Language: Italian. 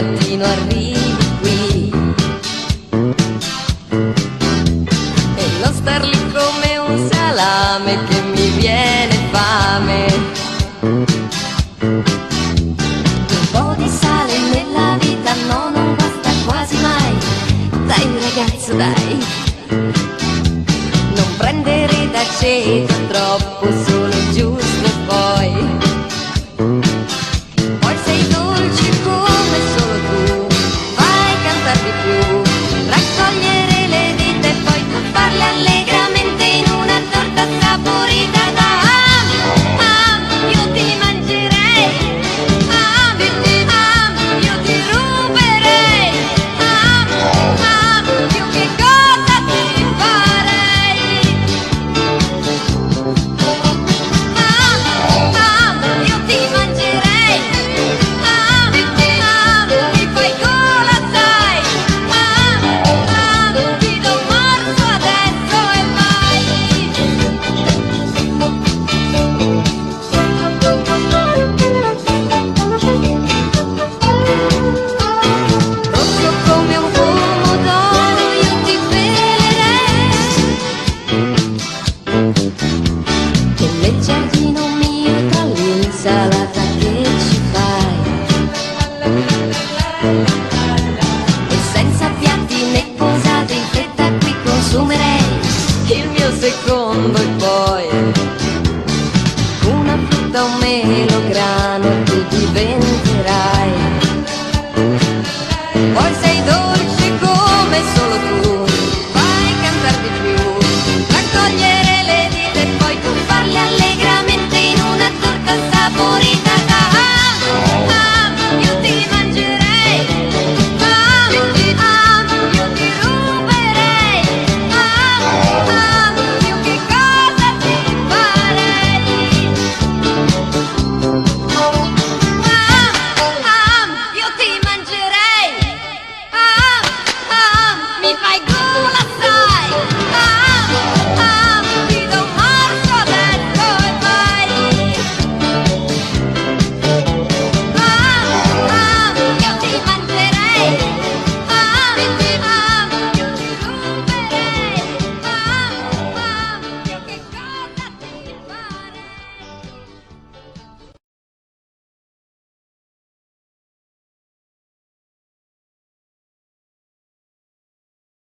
mattino arrivi qui e non star lì come un salame che mi viene fame. Un po' di sale nella vita no, non basta quasi mai. Dai ragazzo dai, non prendere d'aceto troppo, solo giusto e poi sei dolce come solo tu, fai cantar di più, raccogliere le dita e poi tuffarle allegramente in una torta saporita da io ti mangerei, io ti ruberei, io che cosa ti farei, io ti mangerei, mi fai gola sai, ti do un morso adesso e vai. Rosso come un pomodoro io ti pelerei e nel giardino mio tra l'insalata che ci fai e senza piatti né posate in fretta qui consumerei il mio secondo e poi una frutta, un melograno